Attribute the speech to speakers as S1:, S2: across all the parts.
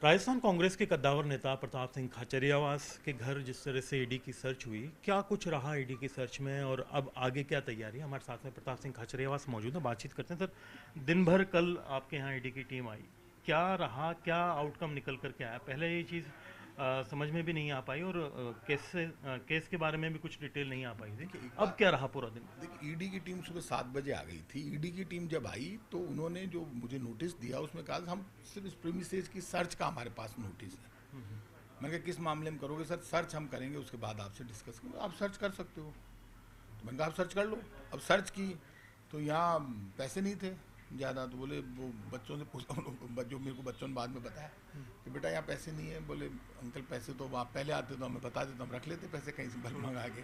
S1: राजस्थान कांग्रेस के कद्दावर नेता प्रताप सिंह खाचरियावास के घर जिस तरह से ईडी की सर्च हुई, क्या कुछ रहा ईडी की सर्च में और अब आगे क्या तैयारी है? हमारे साथ में प्रताप सिंह खाचरियावास मौजूद है, बातचीत करते हैं। सर, दिन भर कल आपके यहाँ ईडी की टीम आई, क्या रहा, क्या आउटकम निकल कर के आया? पहले ये चीज़ समझ में भी नहीं आ पाई और केस के बारे में भी कुछ डिटेल नहीं आ पाई थी।
S2: देखिए एक
S1: अब
S2: बात,
S1: क्या रहा पूरा दिन?
S2: देखिए ईडी की टीम सुबह 7 बजे आ गई थी। ईडी की टीम जब आई तो उन्होंने जो मुझे नोटिस दिया उसमें कहा था, हम सिर्फ इस प्रीमिसेस की सर्च का हमारे पास नोटिस है। मैंने कहा किस मामले में करोगे? सर सर्च हम करेंगे, उसके बाद आपसे डिस्कस करेंगे। आप सर्च कर सकते हो। तो मैंने कहा आप सर्च कर लो। अब सर्च की तो यहाँ पैसे नहीं थे ज़्यादा, तो बोले वो बच्चों से पूछा, जो मेरे को बच्चों ने बाद में बताया कि बेटा यहाँ पैसे नहीं है। बोले अंकल पैसे तो आप पहले आते तो हमें बता देते, हम रख लेते पैसे कहीं से भर मंगा के।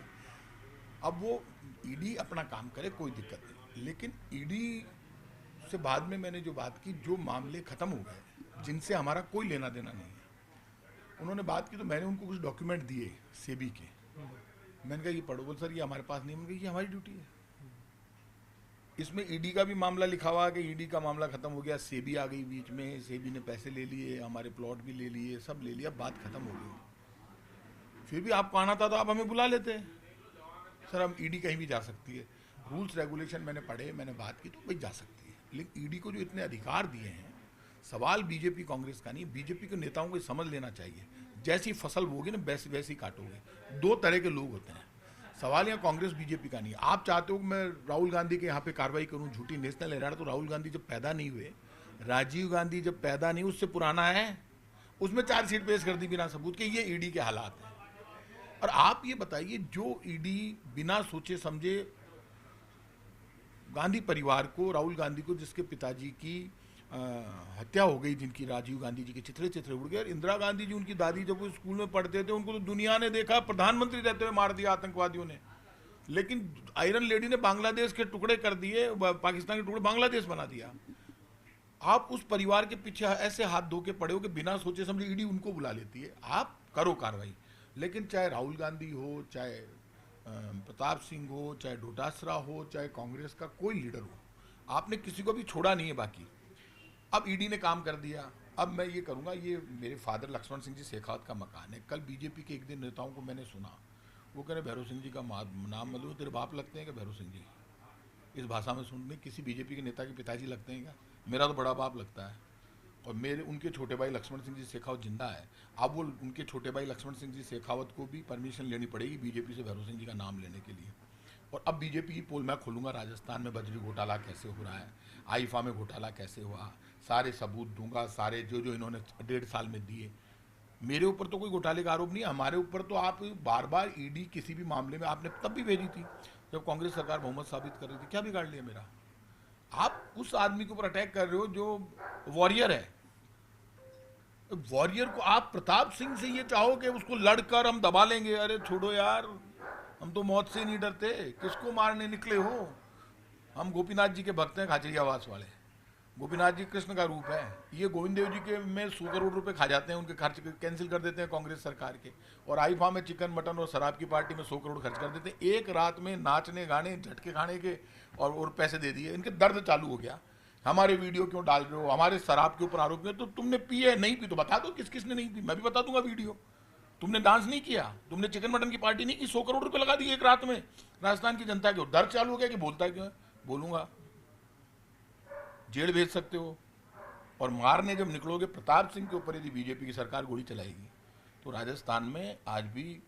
S2: अब वो ईडी अपना काम करे, कोई दिक्कत नहीं, लेकिन ईडी से बाद में मैंने जो बात की, जो मामले ख़त्म हो गए जिनसे हमारा कोई लेना देना नहीं है, उन्होंने बात की तो मैंने उनको कुछ डॉक्यूमेंट दिए सेबी के। मैंने कहा ये पढ़ो। बोल सर ये हमारे पास नहीं है। मैंने कहा ये हमारी ड्यूटी है। इसमें ईडी का भी मामला लिखा हुआ है कि ईडी का मामला खत्म हो गया, सेबी आ गई बीच में, सेबी ने पैसे ले लिए, हमारे प्लॉट भी ले लिए, सब ले लिया, बात खत्म हो गई। फिर भी आपको आना था तो आप हमें बुला लेते। सर हम ईडी कहीं भी जा सकती है, रूल्स रेगुलेशन मैंने पढ़े, मैंने बात की तो भाई जा सकती है, लेकिन ईडी को जो इतने अधिकार दिए हैं, सवाल बीजेपी कांग्रेस का नहीं, बीजेपी के नेताओं को समझ लेना चाहिए। जैसी फसल बोगे ना वैसी वैसी काटोगे। दो तरह के लोग होते हैं। सवाल यहाँ कांग्रेस बीजेपी का नहीं है। आप चाहते हो कि मैं राहुल गांधी के यहाँ पे कार्रवाई करूँ, झूठी नेशनल हेराल्ड, तो राहुल गांधी जब पैदा नहीं हुए, राजीव गांधी जब पैदा नहीं, उससे पुराना है, उसमें चार्जशीट पेश कर दी बिना सबूत के। ये ईडी के हालात हैं। और आप ये बताइए, जो ईडी बिना सोचे समझे गांधी परिवार को, राहुल गांधी को, जिसके पिताजी की हत्या हो गई, जिनकी राजीव गांधी जी के चित्रे चित्रे उड़ गए, और इंदिरा गांधी जी उनकी दादी जब वो स्कूल में पढ़ते थे, उनको तो दुनिया ने देखा प्रधानमंत्री रहते हुए मार दिया आतंकवादियों ने। लेकिन आयरन लेडी ने बांग्लादेश के टुकड़े कर दिए, पाकिस्तान के टुकड़े बांग्लादेश बना दिया। आप उस परिवार के पीछे ऐसे हाथ धो के पड़े हो कि बिना सोचे समझे ईडी उनको बुला लेती है। आप करो कार्रवाई, लेकिन चाहे राहुल गांधी हो, चाहे प्रताप सिंह हो, चाहे डोटासरा हो, चाहे कांग्रेस का कोई लीडर हो, आपने किसी को भी छोड़ा नहीं है बाकी। अब ईडी ने काम कर दिया। अब मैं ये करूंगा, ये मेरे फादर लक्ष्मण सिंह जी शेखावत का मकान है। कल बीजेपी के एक दिन नेताओं को मैंने सुना, वो कह रहे भैरव सिंह जी का नाम मतलब तेरे बाप लगते हैं क्या भैरव सिंह जी? इस भाषा में सुनने किसी बीजेपी के नेता के पिताजी लगते हैं क्या? मेरा तो बड़ा बाप लगता है। और मेरे उनके छोटे भाई लक्ष्मण सिंह जी शेखावत जिंदा है। अब वो उनके छोटे भाई लक्ष्मण सिंह जी शेखावत को भी परमिशन लेनी पड़ेगी बीजेपी से भैरव सिंह जी का नाम लेने के लिए। और अब बीजेपी की पोल मैं खोलूंगा, राजस्थान में बजरी घोटाला कैसे हो रहा है, आईफा में घोटाला कैसे हुआ, सारे सबूत दूंगा, सारे जो जो इन्होंने 1.5 साल में दिए। मेरे ऊपर तो कोई घोटाले का आरोप नहीं है, हमारे ऊपर तो आप बार बार ईडी किसी भी मामले में, आपने तब भी भेजी थी जब कांग्रेस सरकार बहुमत साबित कर रही थी। क्या बिगाड़ लिया मेरा? आप उस आदमी के ऊपर अटैक कर रहे हो जो वॉरियर है। वॉरियर को आप प्रताप सिंह से ये चाहो कि उसको लड़कर हम दबा लेंगे? अरे छोड़ो यार, हम तो मौत से नहीं डरते, किसको मारने निकले हो? हम गोपीनाथ जी के भक्त हैं, खाचरियावास वाले। गोपीनाथ जी कृष्ण का रूप है। ये गोविंद देव जी के में 100 करोड़ रुपए खा जाते हैं, उनके खर्च कैंसिल कर देते हैं कांग्रेस सरकार के। और आईफा में चिकन मटन और शराब की पार्टी में 100 करोड़ खर्च कर देते हैं। एक रात में नाचने गाने झटके खाने के और पैसे दे दिए। इनके दर्द चालू हो गया, हमारे वीडियो क्यों डाल रहे हो, हमारे शराब के ऊपर आरोप क्यों? तो तुमने पी है, नहीं पी तो बता दो किस किसने नहीं पी, मैं भी बता दूंगा वीडियो। तुमने डांस नहीं किया, तुमने चिकन मटन की पार्टी नहीं की, 100 करोड़ रुपए लगा दिए एक रात में राजस्थान की जनता के। दर्द चालू हो गया कि बोलता क्यों है? बोलूंगा, जेल भेज सकते हो। और मारने जब निकलोगे प्रताप सिंह के ऊपर, यदि बीजेपी की सरकार गोली चलाएगी तो राजस्थान में आज भी,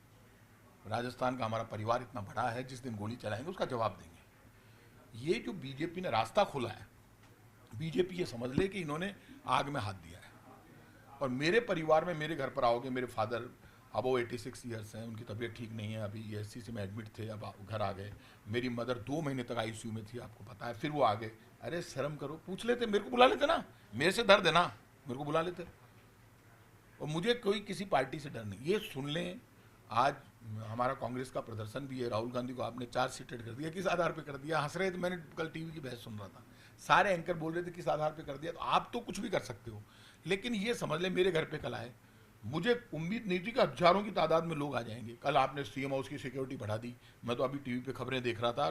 S2: राजस्थान का हमारा परिवार इतना बड़ा है, जिस दिन गोली चलाएंगे उसका जवाब देंगे। ये जो बीजेपी ने रास्ता खोला है, बीजेपी ये समझ ले कि इन्होंने आग में हाथ दिया है। और मेरे परिवार में, मेरे घर पर आओगे, मेरे फादर अब वो 86 ईयर्स हैं, उनकी तबीयत ठीक नहीं है, अभी एससीसी में एडमिट थे, अब घर आ गए। मेरी मदर 2 महीने तक आईसीयू में थी, आपको पता है, फिर वो आ गए। अरे शर्म करो, पूछ लेते, मेरे को बुला लेते ना, मेरे से दर्द है ना, मेरे को बुला लेते। और मुझे कोई किसी पार्टी से डर नहीं। ये सुन लें, आज हमारा कांग्रेस का प्रदर्शन भी है, राहुल गांधी को आपने चार्जशीटेड कर दिया, किस आधार पर कर दिया? हंस रहे थे, मैंने कल टीवी की बहस सुन रहा था, सारे एंकर बोल रहे थे किस आधार पर कर दिया। तो आप तो कुछ भी कर सकते हो, लेकिन ये समझ लें मेरे घर पे कल आए, मुझे उम्मीद नहीं थी कि हजारों की तादाद में लोग आ जाएंगे। कल आपने सीएम हाउस की सिक्योरिटी बढ़ा दी, मैं तो अभी टीवी पे खबरें देख रहा था,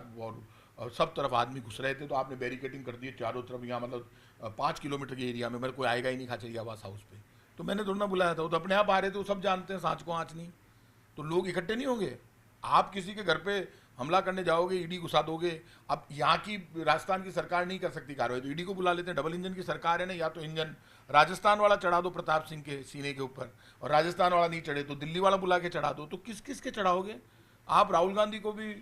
S2: और सब तरफ आदमी घुस रहे थे, तो आपने बैरिकेटिंग कर दी चारों तरफ, यहाँ मतलब 5 किलोमीटर के एरिया में, मेरे कोई आएगा ही नहीं खाचरियावास हाउस पे। तो मैंने थोड़ा ना बुलाया था, वो तो अपने आप आ रहे थे, वो सब जानते हैं सांच को आँच नहीं। तो लोग इकट्ठे नहीं होंगे। आप किसी के घर पे हमला करने जाओगे, ईडी घुसा दोगे। अब यहाँ की राजस्थान की सरकार नहीं कर सकती कार्रवाई, तो ईडी को बुला लेते हैं। डबल इंजन की सरकार है ना, या तो इंजन राजस्थान वाला चढ़ा दो प्रताप सिंह के सीने के ऊपर, और राजस्थान वाला नहीं चढ़े तो दिल्ली वाला बुला के चढ़ा दो। तो किस किस के चढ़ाओगे? आप राहुल गांधी को भी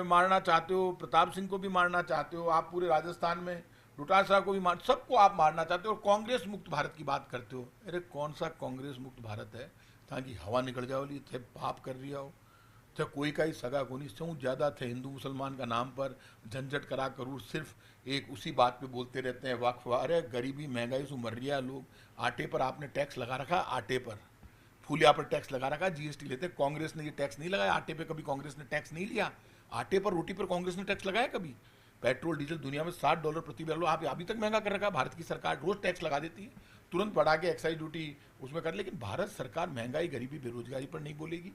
S2: मारना चाहते हो, प्रताप सिंह को भी मारना चाहते हो, आप पूरे राजस्थान में डोटासरा को भी मार, सबको आप मारना चाहते हो, और कांग्रेस मुक्त भारत की बात करते हो। अरे कौन सा कांग्रेस मुक्त भारत है? ताकि हवा निकल जाओ, थे पाप कर रिया हो, थे कोई का ही सगा को नहीं, सौ ज़्यादा थे हिंदू मुसलमान का नाम पर झंझट करा करूँ, सिर्फ एक उसी बात पे बोलते रहते हैं वक्फ। अरे गरीबी महंगाई से मर रहा है लोग। आटे पर आपने टैक्स लगा रखा, आटे पर फूलिया पर टैक्स लगा रखा, जीएसटी लेते। कांग्रेस ने ये टैक्स नहीं लगाया आटे पे, कभी कांग्रेस ने टैक्स नहीं लिया। आटे पर रोटी पर कांग्रेस ने टैक्स लगाया कभी? पेट्रोल डीजल दुनिया में $60 प्रति बैरल आप अभी तक महंगा कर रखा है। भारत की सरकार रोज टैक्स लगा देती है, तुरंत बढ़ा के एक्साइज ड्यूटी उसमें कर, लेकिन भारत सरकार महंगाई गरीबी बेरोजगारी पर नहीं बोलेगी।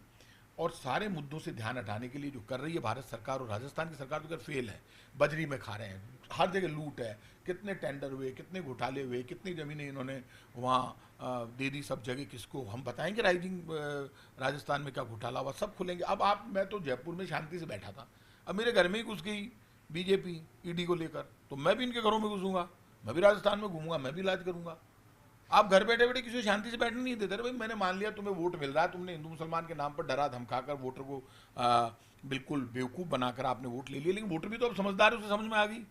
S2: और सारे मुद्दों से ध्यान हटाने के लिए जो कर रही है भारत सरकार, और राजस्थान की सरकार तो फेल है, बजरी में खा रहे हैं, हर जगह लूट है। कितने टेंडर हुए, कितने घोटाले हुए, कितनी ज़मीनें इन्होंने वहाँ दे दी सब जगह। किसको हम बताएंगे राइजिंग राजस्थान में क्या घोटाला हुआ, सब खुलेंगे। अब मैं तो जयपुर में शांति से बैठा था, अब मेरे घर में ही घुस गई बीजेपी ईडी को लेकर, तो मैं भी इनके घरों में घुसूंगा, मैं भी राजस्थान में घूमूंगा, मैं भी इलाज करूंगा। आप घर बैठे बैठे किसी को शांति से बैठने नहीं देते। भाई मैंने मान लिया तुम्हें वोट मिल रहा है, तुमने हिंदू मुसलमान के नाम पर डरा धमकाकर वोटर को बिल्कुल बेवकूफ़ बनाकर आपने वोट ले लिया, लेकिन वोटर भी तो अब समझदार है, उसे समझ में आ गई।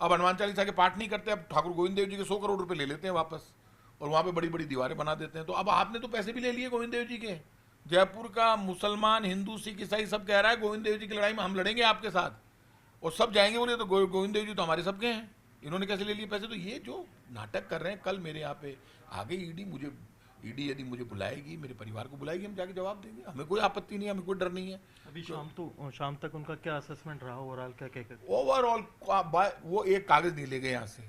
S2: अब हनुमान चालीसा के पाठ नहीं करते, अब ठाकुर गोविंद देव जी के 100 करोड़ रुपए ले लेते हैं वापस, और वहाँ पे बड़ी बड़ी दीवारें बना देते हैं। तो अब आपने तो पैसे भी ले लिए गोविंद देव जी के। जयपुर का मुसलमान हिंदू सिख ईसाई सब कह रहा है गोविंद देव जी की लड़ाई में हम लड़ेंगे आपके साथ, और सब जाएंगे। बोले तो गोविंद देव जी तो हमारे सबके हैं, इन्होंने कैसे ले लिए पैसे? तो ये जो नाटक कर रहे हैं, कल मेरे यहाँ पे आगे ईडी यदि मुझे बुलाएगी, मेरे परिवार को बुलाएगी, हम जाके जवाब देंगे। हमें कोई आपत्ति नहीं है, हमें कोई डर नहीं है।
S1: अभी शाम तक उनका क्या असेसमेंट रहा ओवरऑल, क्या कहते?
S2: ओवरऑल वो एक कागज नहीं ले गए यहाँ से।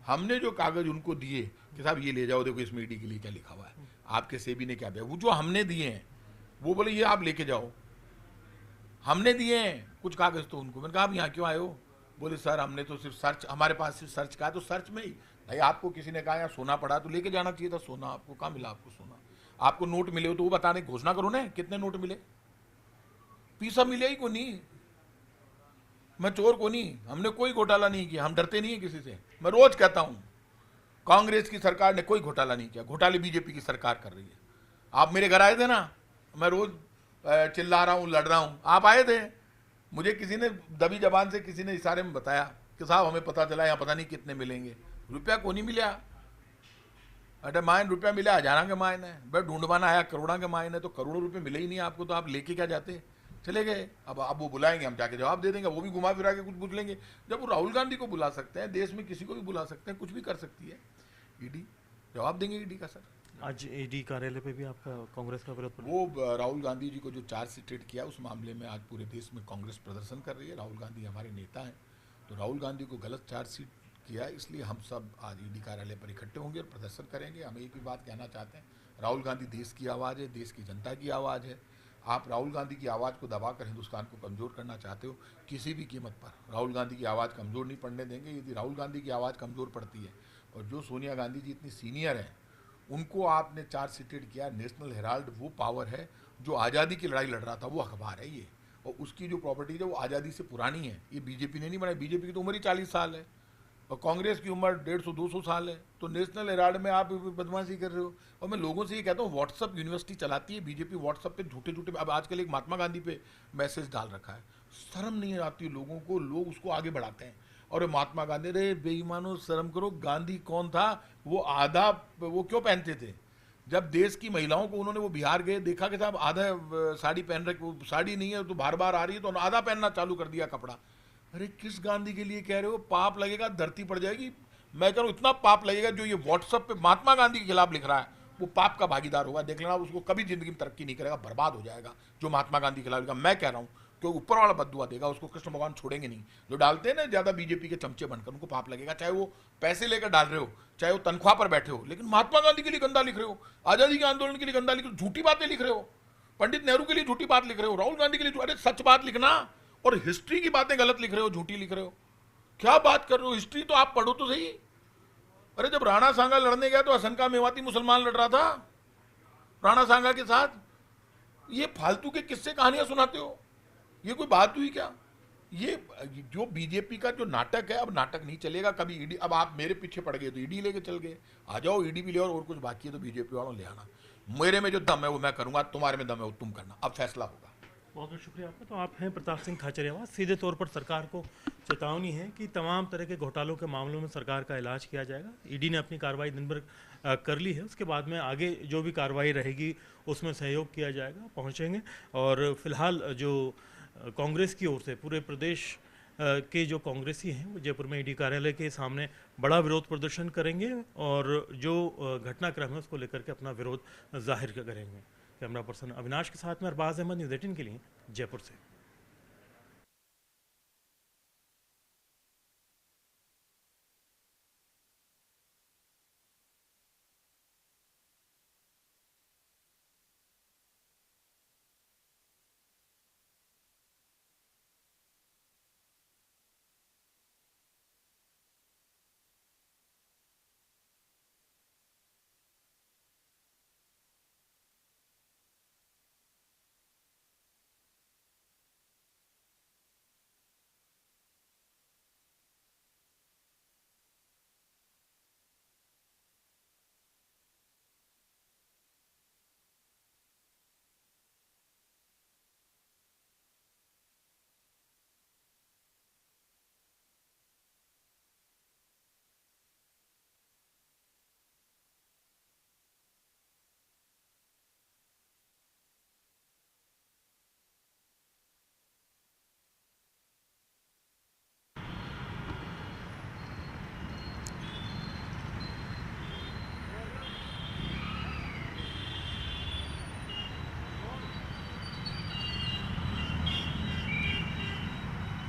S2: हमने जो कागज उनको दिए कि साहब ये ले जाओ, देखो इसमें ईडी के लिए क्या लिखा हुआ है, आपके सेबी ने क्या दिया, वो जो हमने दिए हैं वो बोले ये आप लेके जाओ। हमने दिए हैं कुछ कागज तो उनको। मैंने कहा आप यहाँ क्यों आए हो? बोले सर हमने तो सिर्फ सर्च, हमारे पास सिर्फ सर्च का है। तो सर्च में ही भाई आपको किसी ने कहा यहाँ सोना पड़ा तो लेके जाना चाहिए था सोना, आपको कहाँ मिला? आपको सोना, आपको नोट मिले हो तो वो बताने की घोषणा करो ना, कितने नोट मिले? पीसा मिले ही को नहीं। मैं चोर को नहीं, हमने कोई घोटाला नहीं किया, हम डरते नहीं है किसी से। मैं रोज कहता हूँ कांग्रेस की सरकार ने कोई घोटाला नहीं किया, घोटाले बीजेपी की सरकार कर रही है। आप मेरे घर आए थे ना, मैं रोज चिल्ला रहा हूँ, लड़ रहा हूँ, आप आए थे। मुझे किसी ने दबी जबान से किसी ने इशारे में बताया कि साहब हमें पता चला यहाँ पता नहीं कितने मिलेंगे, रुपया को नहीं मिला। अरे मायन रुपया मिला, हजारा के मायन है, भाई ढूंढवाना आया करोड़ा के मायन है, तो करोड़ों रुपए मिले ही नहीं आपको, तो आप लेके क्या जाते? चले गए। अब वो बुलाएंगे, हम जाके जवाब दे देंगे, वो भी घुमा फिरा के कुछ पूछ लेंगे। जब वो राहुल गांधी को बुला सकते हैं, देश में किसी को भी बुला सकते हैं, कुछ भी कर सकती है ईडी, जवाब देंगे ईडी का। सर
S1: आज ईडी कार्यालय पे भी आपका कांग्रेस का विरोध?
S2: वो राहुल गांधी जी को जो चार्जशीट किया उस मामले में आज पूरे देश में कांग्रेस प्रदर्शन कर रही है। राहुल गांधी हमारे नेता हैं, तो राहुल गांधी को गलत चार्जशीट किया, इसलिए हम सब आज ईडी कार्यालय पर इकट्ठे होंगे और प्रदर्शन करेंगे। हम एक ही बात कहना चाहते हैं, राहुल गांधी देश की आवाज़ है, देश की जनता की आवाज़ है। आप राहुल गांधी की आवाज़ को दबाकर हिंदुस्तान को कमज़ोर करना चाहते हो, किसी भी कीमत पर राहुल गांधी की आवाज़ कमज़ोर नहीं पड़ने देंगे। यदि राहुल गांधी की आवाज़ कमज़ोर पड़ती है, और जो सोनिया गांधी जी इतनी सीनियर हैं, उनको आपने चार्जशीटेड किया। नेशनल हेराल्ड वो पावर है जो आज़ादी की लड़ाई लड़ रहा था, वो अखबार है ये, और उसकी जो प्रॉपर्टीज है वो आज़ादी से पुरानी है। ये बीजेपी ने नहीं बनाई, बीजेपी की तो उम्र ही 40 साल है और कांग्रेस की उम्र 150-200 साल है। तो नेशनल हेराल्ड में आप बदमाशी कर रहे हो। और मैं लोगों से ये कहता हूँ, व्हाट्सअप यूनिवर्सिटी चलाती है बीजेपी, व्हाट्सअप पे झूठे झूठे, अब आजकल एक महात्मा गांधी पे मैसेज डाल रखा है, शर्म नहीं आती लोगों को, लोग उसको आगे बढ़ाते हैं। और महात्मा गांधी, रे बेईमानो शर्म करो, गांधी कौन था? वो आधा वो क्यों पहनते थे? जब देश की महिलाओं को उन्होंने, वो बिहार गए, देखा कि साहब आधा साड़ी पहन रहे, वो साड़ी नहीं है तो बार बार आ रही है, तो आधा पहनना चालू कर दिया कपड़ा। अरे किस गांधी के लिए कह रहे हो? पाप लगेगा, धरती पड़ जाएगी। मैं कह रहा हूँ इतना पाप लगेगा, जो ये व्हाट्सएप पे महात्मा गांधी के खिलाफ लिख रहा है वो पाप का भागीदार होगा। देख लेना, उसको कभी जिंदगी में तरक्की नहीं करेगा, बर्बाद हो जाएगा जो महात्मा गांधी के खिलाफ लिखा। मैं कह रहा हूँ क्योंकि ऊपर वाला बद्दुआ देगा उसको, कृष्ण भगवान छोड़ेंगे नहीं। जो डालते हैं ना ज़्यादा बीजेपी के चमचे बनकर, उनको पाप लगेगा, चाहे वो पैसे लेकर डाल रहे हो, चाहे वो तनख्वाह पर बैठे हो। लेकिन महात्मा गांधी के लिए गंदा लिख रहे हो, आज़ादी के आंदोलन के लिए गंदा लिख रहे हो, झूठी बातें लिख रहे हो, पंडित नेहरू के लिए झूठी बात लिख रहे हो, राहुल गांधी के लिए। अरे सच बात लिखना, और हिस्ट्री की बातें गलत लिख रहे हो, झूठी लिख रहे हो। क्या बात कर रहे हो? हिस्ट्री तो आप पढ़ो तो सही। अरे जब राणा सांगा लड़ने गया तो हसन का मेवाती मुसलमान लड़ रहा था राणा सांगा के साथ। ये फालतू के किस्से कहानियां सुनाते हो, ये कोई बात हुई क्या? ये जो बीजेपी का जो नाटक है, अब नाटक नहीं चलेगा कभी। ईडी, अब आप मेरे पीछे पड़ गए तो ईडी लेके चल गए, आ जाओ ईडी भी ले, और कुछ बाकी है तो बीजेपी वालों ले आना। मेरे में जो दम है वो मैं करूंगा, तुम्हारे में दम है वो तुम करना, अब फैसला होगा।
S1: बहुत बहुत शुक्रिया आपका। तो आप हैं प्रताप सिंह खाचरियावास, सीधे तौर पर सरकार को चेतावनी है कि तमाम तरह के घोटालों के मामलों में सरकार का इलाज किया जाएगा। ईडी ने अपनी कार्रवाई दिन भर कर ली है, उसके बाद में आगे जो भी कार्रवाई रहेगी उसमें सहयोग किया जाएगा, पहुंचेंगे। और फिलहाल जो कांग्रेस की ओर से पूरे प्रदेश के जो कांग्रेसी हैं वो जयपुर में ईडी कार्यालय के सामने बड़ा विरोध प्रदर्शन करेंगे और जो घटनाक्रम है उसको लेकर के अपना विरोध जाहिर करेंगे। कैमरा पर्सन अविनाश के साथ में अरबाज अहमद, न्यूज़ 18 के लिए जयपुर से।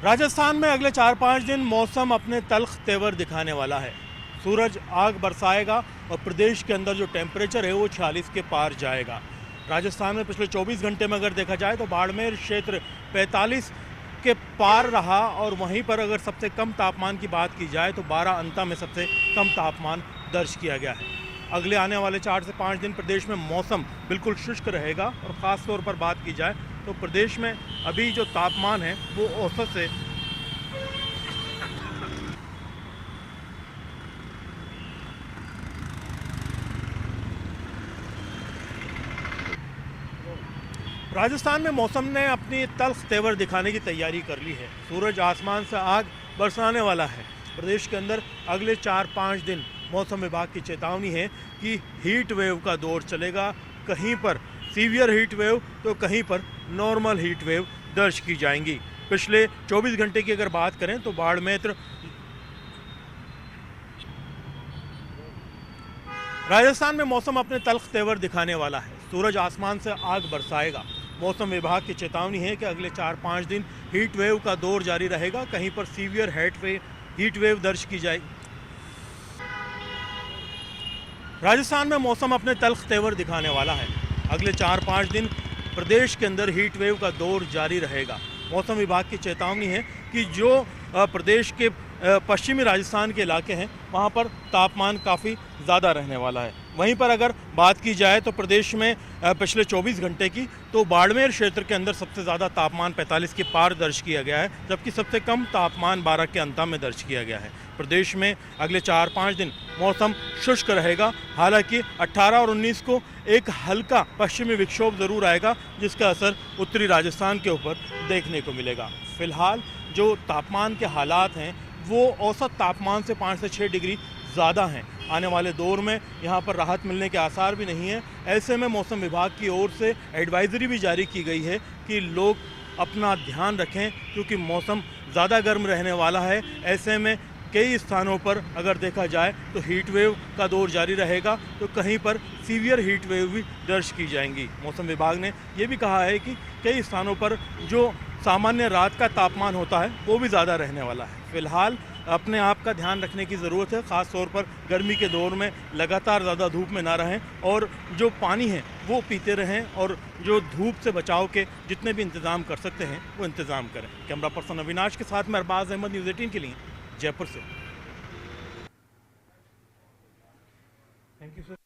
S1: राजस्थान में अगले 4-5 दिन मौसम अपने तल्ख तेवर दिखाने वाला है। सूरज आग बरसाएगा और प्रदेश के अंदर जो टेम्परेचर है वो 46 के पार जाएगा। राजस्थान में पिछले 24 घंटे में अगर देखा जाए तो बाड़मेर क्षेत्र 45 के पार रहा, और वहीं पर अगर सबसे कम तापमान की बात की जाए तो 12 अंता में सबसे कम तापमान दर्ज किया गया है। अगले आने वाले 4 से 5 दिन प्रदेश में मौसम बिल्कुल शुष्क रहेगा, और ख़ास तौर पर बात की जाए तो प्रदेश में अभी जो तापमान है वो औसत से राजस्थान में मौसम ने अपनी तल्ख तेवर दिखाने की तैयारी कर ली है। सूरज आसमान से आग बरसाने वाला है। प्रदेश के अंदर अगले 4-5 दिन मौसम विभाग की चेतावनी है कि हीट वेव का दौर चलेगा। कहीं पर सीवियर हीट वेव तो कहीं पर नॉर्मल हीट वेव दर्ज की जाएंगी। पिछले 24 घंटे की अगर बात करें तो बाड़मेर राजस्थान में मौसम अपने तल्ख तेवर दिखाने वाला है। सूरज आसमान से आग बरसाएगा। मौसम विभाग की चेतावनी है कि अगले 4-5 दिन हीट वेव का दौर जारी रहेगा। कहीं पर सीवियर हीट वेव दर्ज की जाएगी। राजस्थान में मौसम अपने तल्ख तेवर दिखाने वाला है। अगले 4-5 दिन प्रदेश के अंदर हीट वेव का दौर जारी रहेगा। मौसम विभाग की चेतावनी है कि जो प्रदेश के पश्चिमी राजस्थान के इलाके हैं वहाँ पर तापमान काफ़ी ज़्यादा रहने वाला है। वहीं पर अगर बात की जाए तो प्रदेश में पिछले 24 घंटे की तो बाड़मेर क्षेत्र के अंदर सबसे ज़्यादा तापमान 45 के पार दर्ज किया गया है, जबकि सबसे कम तापमान 12 के अंता में दर्ज किया गया है। प्रदेश में अगले 4-5 दिन मौसम शुष्क रहेगा। हालांकि 18 और 19 को एक हल्का पश्चिमी विक्षोभ ज़रूर आएगा, जिसका असर उत्तरी राजस्थान के ऊपर देखने को मिलेगा। फिलहाल जो तापमान के हालात हैं वो औसत तापमान से 5 से 6 डिग्री ज़्यादा हैं। आने वाले दौर में यहाँ पर राहत मिलने के आसार भी नहीं है। ऐसे में मौसम विभाग की ओर से एडवाइजरी भी जारी की गई है कि लोग अपना ध्यान रखें, क्योंकि मौसम ज़्यादा गर्म रहने वाला है। ऐसे में कई स्थानों पर अगर देखा जाए तो हीट वेव का दौर जारी रहेगा, तो कहीं पर सीवियर हीट वेव भी दर्ज की जाएंगी। मौसम विभाग ने ये भी कहा है कि कई स्थानों पर जो सामान्य रात का तापमान होता है वो भी ज़्यादा रहने वाला है। फिलहाल अपने आप का ध्यान रखने की ज़रूरत है। ख़ास तौर पर गर्मी के दौर में लगातार ज़्यादा धूप में ना रहें, और जो पानी है वो पीते रहें, और जो धूप से बचाव के जितने भी इंतज़ाम कर सकते हैं वो इंतज़ाम करें। कैमरा पर्सन अविनाश के साथ में अरबाज अहमद, न्यूज़ 18 के लिए जयपुर से। Thank you sir.